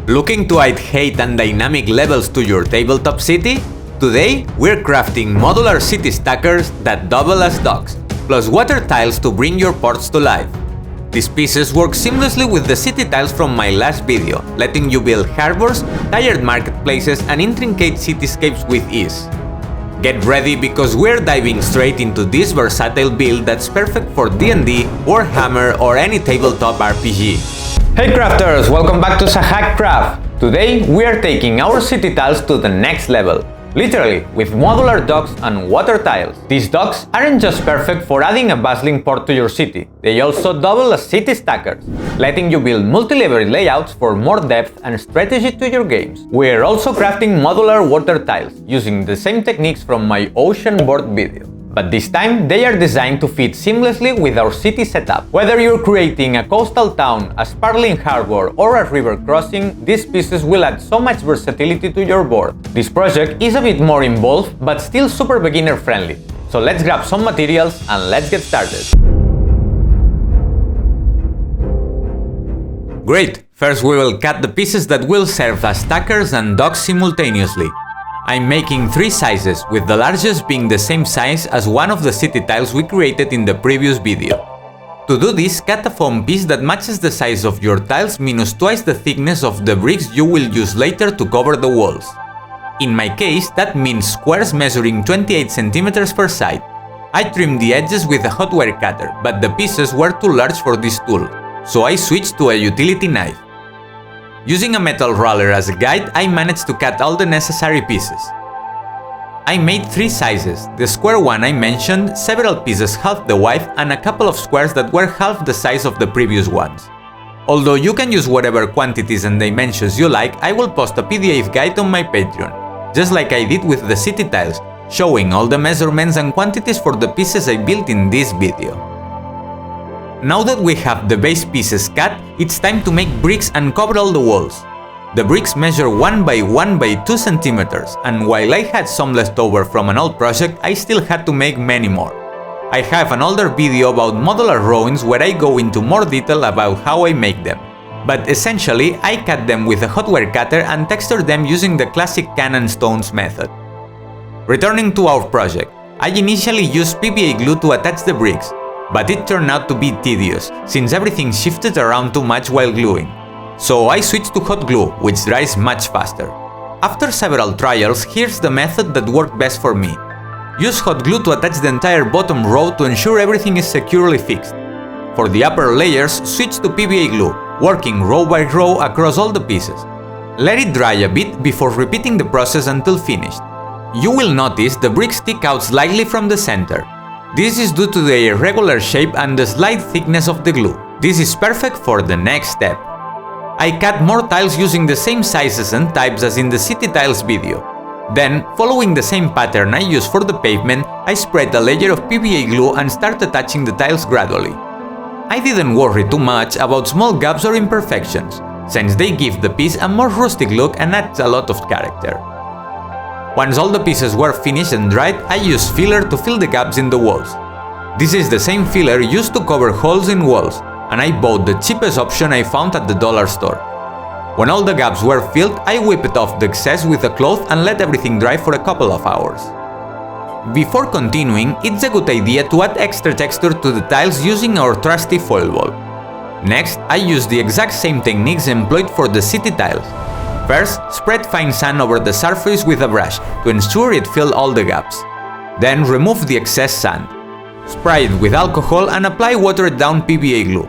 Looking to add height and dynamic levels to your tabletop city? Today, we're crafting modular city stackers that double as docks, plus water tiles to bring your ports to life. These pieces work seamlessly with the city tiles from my last video, letting you build harbors, tired marketplaces, and intricate cityscapes with ease. Get ready because we're diving straight into this versatile build that's perfect for D&D, Warhammer, or any tabletop RPG. Hey crafters, welcome back to HANDCRAFTED. Today we are taking our city tiles to the next level, literally with modular docks and water tiles. These docks aren't just perfect for adding a bustling port to your city, they also double as city stackers, letting you build multi-level layouts for more depth and strategy to your games. We are also crafting modular water tiles, using the same techniques from my ocean board video. But this time, they are designed to fit seamlessly with our city setup. Whether you're creating a coastal town, a sparkling harbor, or a river crossing, these pieces will add so much versatility to your board. This project is a bit more involved, but still super beginner friendly. So let's grab some materials and let's get started. Great! First we will cut the pieces that will serve as stackers and docks simultaneously. I'm making 3 sizes, with the largest being the same size as one of the city tiles we created in the previous video. To do this, cut a foam piece that matches the size of your tiles minus twice the thickness of the bricks you will use later to cover the walls. In my case, that means squares measuring 28 cm per side. I trimmed the edges with a hot wire cutter, but the pieces were too large for this tool, so I switched to a utility knife. Using a metal roller as a guide, I managed to cut all the necessary pieces. I made 3 sizes, the square one I mentioned, several pieces half the width, and a couple of squares that were half the size of the previous ones. Although you can use whatever quantities and dimensions you like, I will post a PDF guide on my Patreon, just like I did with the city tiles, showing all the measurements and quantities for the pieces I built in this video. Now that we have the base pieces cut, it's time to make bricks and cover all the walls. The bricks measure 1 by 1 by 2 cm, and while I had some left over from an old project, I still had to make many more. I have an older video about modular ruins where I go into more detail about how I make them. But essentially, I cut them with a hot wire cutter and texture them using the classic cannon stones method. Returning to our project, I initially used PVA glue to attach the bricks, but it turned out to be tedious, since everything shifted around too much while gluing. So I switched to hot glue, which dries much faster. After several trials, here's the method that worked best for me. Use hot glue to attach the entire bottom row to ensure everything is securely fixed. For the upper layers, switch to PVA glue, working row by row across all the pieces. Let it dry a bit before repeating the process until finished. You will notice the bricks stick out slightly from the center. This is due to the irregular shape and the slight thickness of the glue. This is perfect for the next step. I cut more tiles using the same sizes and types as in the city tiles video. Then, following the same pattern I used for the pavement, I spread a layer of PVA glue and start attaching the tiles gradually. I didn't worry too much about small gaps or imperfections, since they give the piece a more rustic look and adds a lot of character. Once all the pieces were finished and dried, I used filler to fill the gaps in the walls. This is the same filler used to cover holes in walls, and I bought the cheapest option I found at the dollar store. When all the gaps were filled, I whipped off the excess with a cloth and let everything dry for a couple of hours. Before continuing, it's a good idea to add extra texture to the tiles using our trusty foil ball. Next, I used the exact same techniques employed for the city tiles. First, spread fine sand over the surface with a brush to ensure it filled all the gaps. Then remove the excess sand. Spray it with alcohol and apply watered down PVA glue.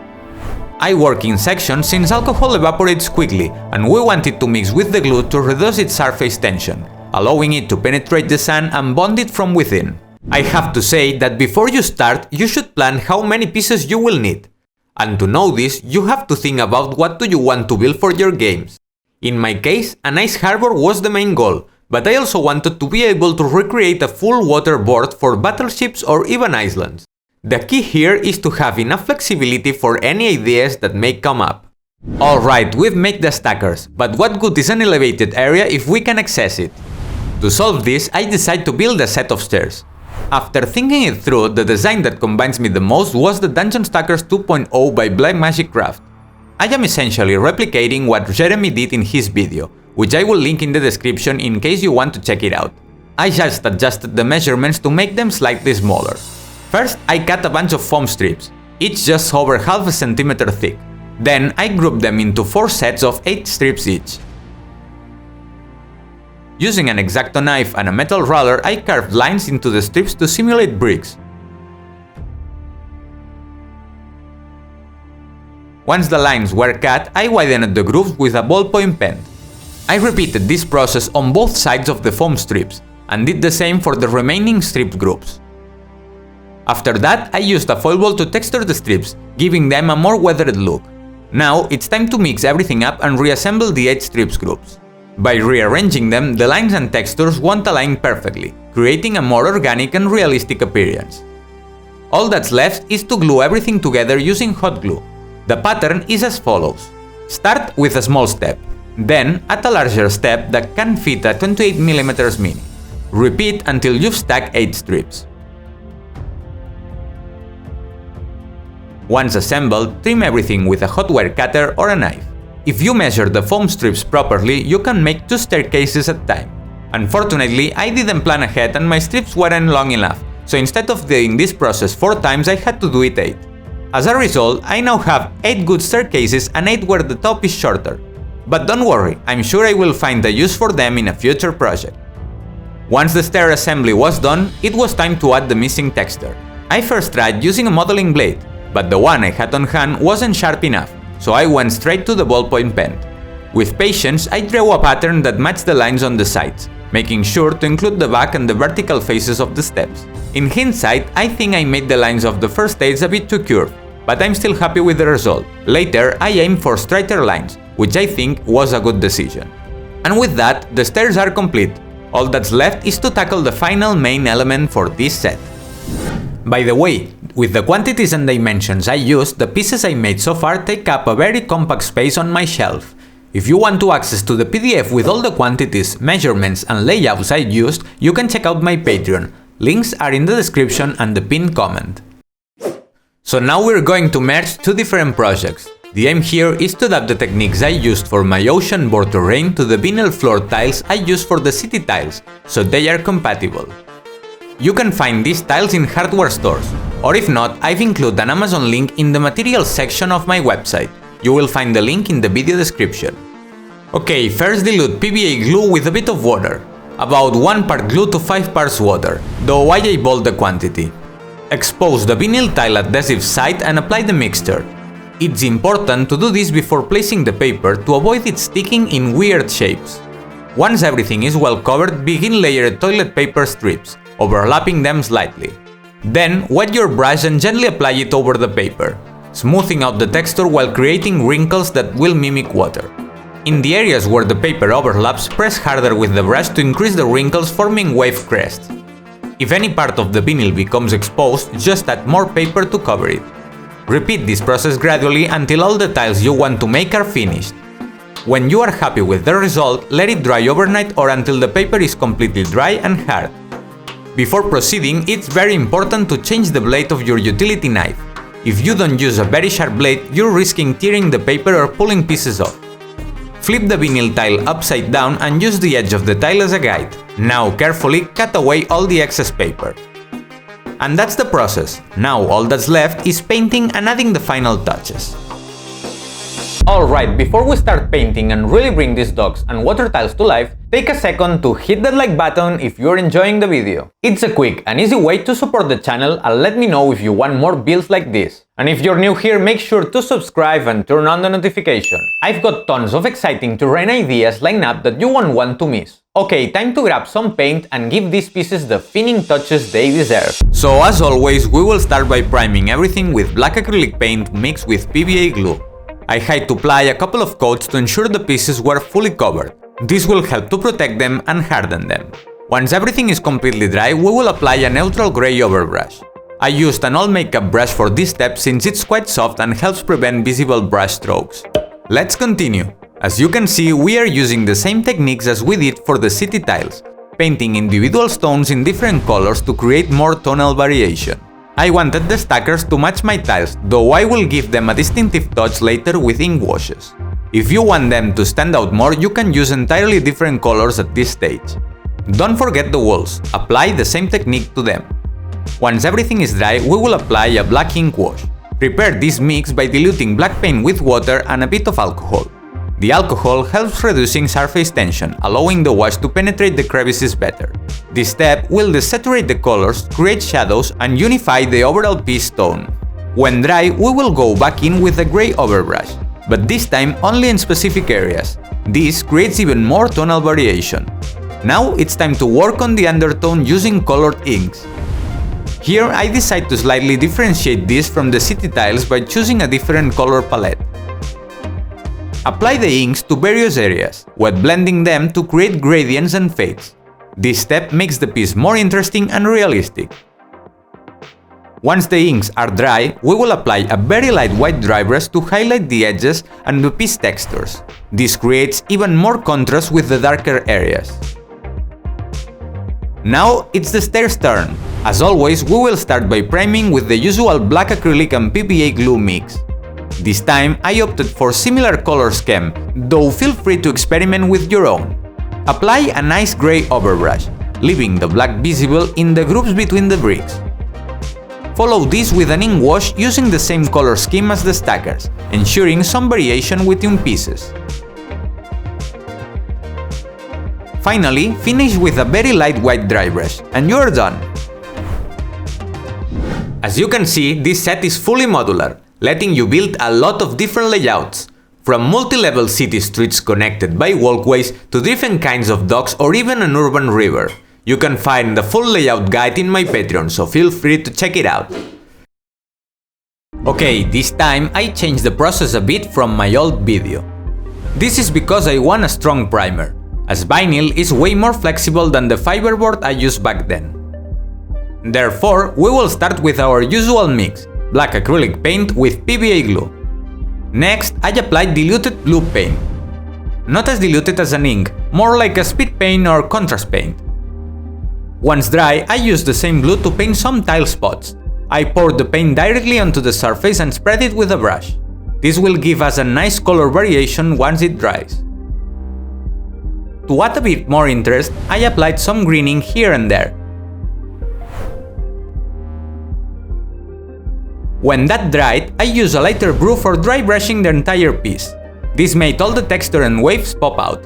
I work in sections since alcohol evaporates quickly and we want it to mix with the glue to reduce its surface tension, allowing it to penetrate the sand and bond it from within. I have to say that before you start, you should plan how many pieces you will need. And to know this, you have to think about what do you want to build for your games. In my case, a nice harbor was the main goal, but I also wanted to be able to recreate a full water board for battleships or even islands. The key here is to have enough flexibility for any ideas that may come up. Alright, we've made the stackers, but what good is an elevated area if we can access it? To solve this, I decided to build a set of stairs. After thinking it through, the design that combines me the most was the Dungeon Stackers 2.0 by Black Magic Craft. I am essentially replicating what Jeremy did in his video, which I will link in the description in case you want to check it out. I just adjusted the measurements to make them slightly smaller. First, I cut a bunch of foam strips, each just over half a centimeter thick. Then I grouped them into 4 sets of 8 strips each. Using an X-Acto knife and a metal roller, I carved lines into the strips to simulate bricks. Once the lines were cut, I widened the grooves with a ballpoint pen. I repeated this process on both sides of the foam strips, and did the same for the remaining strip groups. After that, I used a foil ball to texture the strips, giving them a more weathered look. Now, it's time to mix everything up and reassemble the 8 strips groups. By rearranging them, the lines and textures won't align perfectly, creating a more organic and realistic appearance. All that's left is to glue everything together using hot glue. The pattern is as follows. Start with a small step, then add a larger step that can fit a 28mm mini. Repeat until you've stacked 8 strips. Once assembled, trim everything with a hot wire cutter or a knife. If you measure the foam strips properly, you can make 2 staircases at a time. Unfortunately, I didn't plan ahead and my strips weren't long enough, so instead of doing this process 4 times, I had to do it 8. As a result, I now have 8 good staircases and 8 where the top is shorter. But don't worry, I'm sure I will find a use for them in a future project. Once the stair assembly was done, it was time to add the missing texture. I first tried using a modeling blade, but the one I had on hand wasn't sharp enough, so I went straight to the ballpoint pen. With patience, I drew a pattern that matched the lines on the sides, making sure to include the back and the vertical faces of the steps. In hindsight, I think I made the lines of the first stage a bit too curved, but I'm still happy with the result. Later, I aimed for straighter lines, which I think was a good decision. And with that, the stairs are complete. All that's left is to tackle the final main element for this set. By the way, with the quantities and dimensions I used, the pieces I made so far take up a very compact space on my shelf. If you want to access to the PDF with all the quantities, measurements and layouts I used, you can check out my Patreon. Links are in the description and the pinned comment. So now we're going to merge 2 different projects. The aim here is to adapt the techniques I used for my ocean board terrain to the vinyl floor tiles I use for the city tiles, so they are compatible. You can find these tiles in hardware stores, or if not, I've included an Amazon link in the materials section of my website. You will find the link in the video description. Okay, first dilute PVA glue with a bit of water. About 1 part glue to 5 parts water, though I eyeballed the quantity. Expose the vinyl tile adhesive side and apply the mixture. It's important to do this before placing the paper to avoid it sticking in weird shapes. Once everything is well covered, begin layering toilet paper strips, overlapping them slightly. Then wet your brush and gently apply it over the paper, smoothing out the texture while creating wrinkles that will mimic water. In the areas where the paper overlaps, press harder with the brush to increase the wrinkles, forming wave crests. If any part of the vinyl becomes exposed, just add more paper to cover it. Repeat this process gradually until all the tiles you want to make are finished. When you are happy with the result, let it dry overnight or until the paper is completely dry and hard. Before proceeding, it's very important to change the blade of your utility knife. If you don't use a very sharp blade, you're risking tearing the paper or pulling pieces off. Flip the vinyl tile upside down and use the edge of the tile as a guide. Now carefully cut away all the excess paper. And that's the process. Now all that's left is painting and adding the final touches. Alright, before we start painting and really bring these dogs and water tiles to life, take a second to hit that like button if you're enjoying the video. It's a quick and easy way to support the channel and let me know if you want more builds like this. And if you're new here, make sure to subscribe and turn on the notification. I've got tons of exciting terrain ideas lined up that you won't want to miss. Okay, time to grab some paint and give these pieces the finishing touches they deserve. So as always, we will start by priming everything with black acrylic paint mixed with PVA glue. I had to apply a couple of coats to ensure the pieces were fully covered. This will help to protect them and harden them. Once everything is completely dry, we will apply a neutral gray overbrush. I used an all makeup brush for this step since it's quite soft and helps prevent visible brush strokes. Let's continue. As you can see, we are using the same techniques as we did for the city tiles, painting individual stones in different colors to create more tonal variation. I wanted the stackers to match my tiles, though I will give them a distinctive touch later with ink washes. If you want them to stand out more, you can use entirely different colors at this stage. Don't forget the walls, apply the same technique to them. Once everything is dry, we will apply a black ink wash. Prepare this mix by diluting black paint with water and a bit of alcohol. The alcohol helps reducing surface tension, allowing the wash to penetrate the crevices better. This step will desaturate the colors, create shadows, and unify the overall piece tone. When dry, we will go back in with a grey overbrush, but this time only in specific areas. This creates even more tonal variation. Now it's time to work on the undertone using colored inks. Here I decide to slightly differentiate this from the city tiles by choosing a different color palette. Apply the inks to various areas, wet blending them to create gradients and fades. This step makes the piece more interesting and realistic. Once the inks are dry, we will apply a very light white dry brush to highlight the edges and the piece textures. This creates even more contrast with the darker areas. Now it's the stairs' turn. As always, we will start by priming with the usual black acrylic and PVA glue mix. This time I opted for similar color scheme, though feel free to experiment with your own. Apply a nice grey overbrush, leaving the black visible in the groups between the bricks. Follow this with an ink wash using the same color scheme as the stackers, ensuring some variation within pieces. Finally, finish with a very light white dry brush, and you are done! As you can see, this set is fully modular, letting you build a lot of different layouts, from multi-level city streets connected by walkways to different kinds of docks or even an urban river. You can find the full layout guide in my Patreon, so feel free to check it out. Okay, this time I changed the process a bit from my old video. This is because I want a strong primer, as vinyl is way more flexible than the fiberboard I used back then. Therefore, we will start with our usual mix, black acrylic paint with PVA glue. Next, I applied diluted blue paint. Not as diluted as an ink, more like a speed paint or contrast paint. Once dry, I used the same glue to paint some tile spots. I poured the paint directly onto the surface and spread it with a brush. This will give us a nice color variation once it dries. To add a bit more interest, I applied some greening here and there. When that dried, I used a lighter brew for dry brushing the entire piece. This made all the texture and waves pop out.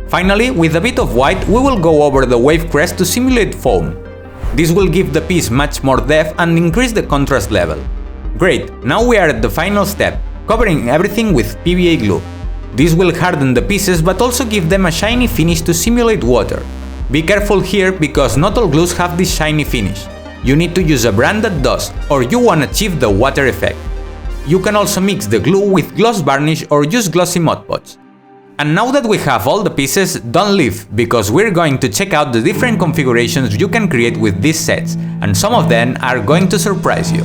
Finally, with a bit of white, we will go over the wave crest to simulate foam. This will give the piece much more depth and increase the contrast level. Great, now we are at the final step, covering everything with PVA glue. This will harden the pieces but also give them a shiny finish to simulate water. Be careful here because not all glues have this shiny finish. You need to use a brand that does, or you won't achieve the water effect. You can also mix the glue with gloss varnish or use glossy Mod Podge. And now that we have all the pieces, don't leave, because we're going to check out the different configurations you can create with these sets, and some of them are going to surprise you.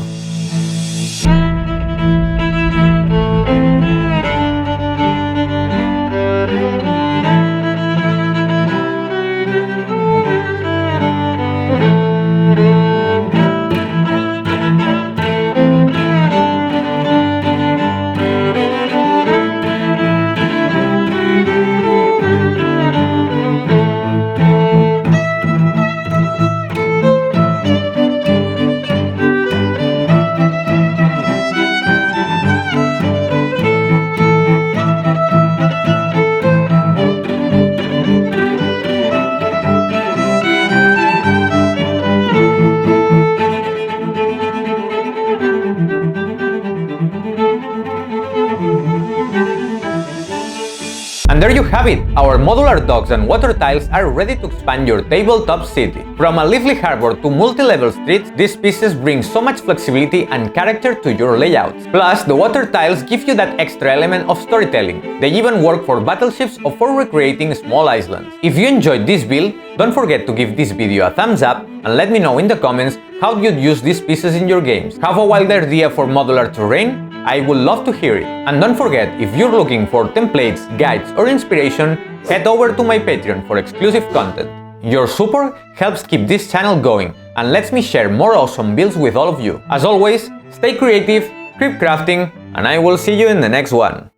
And there you have it! Our modular docks and water tiles are ready to expand your tabletop city. From a lively harbor to multi-level streets, these pieces bring so much flexibility and character to your layouts. Plus, the water tiles give you that extra element of storytelling. They even work for battleships or for recreating small islands. If you enjoyed this build, don't forget to give this video a thumbs up and let me know in the comments how you'd use these pieces in your games. Have a wild idea for modular terrain? I would love to hear it. And don't forget, if you're looking for templates, guides or inspiration, head over to my Patreon for exclusive content. Your support helps keep this channel going and lets me share more awesome builds with all of you. As always, stay creative, keep crafting, and I will see you in the next one.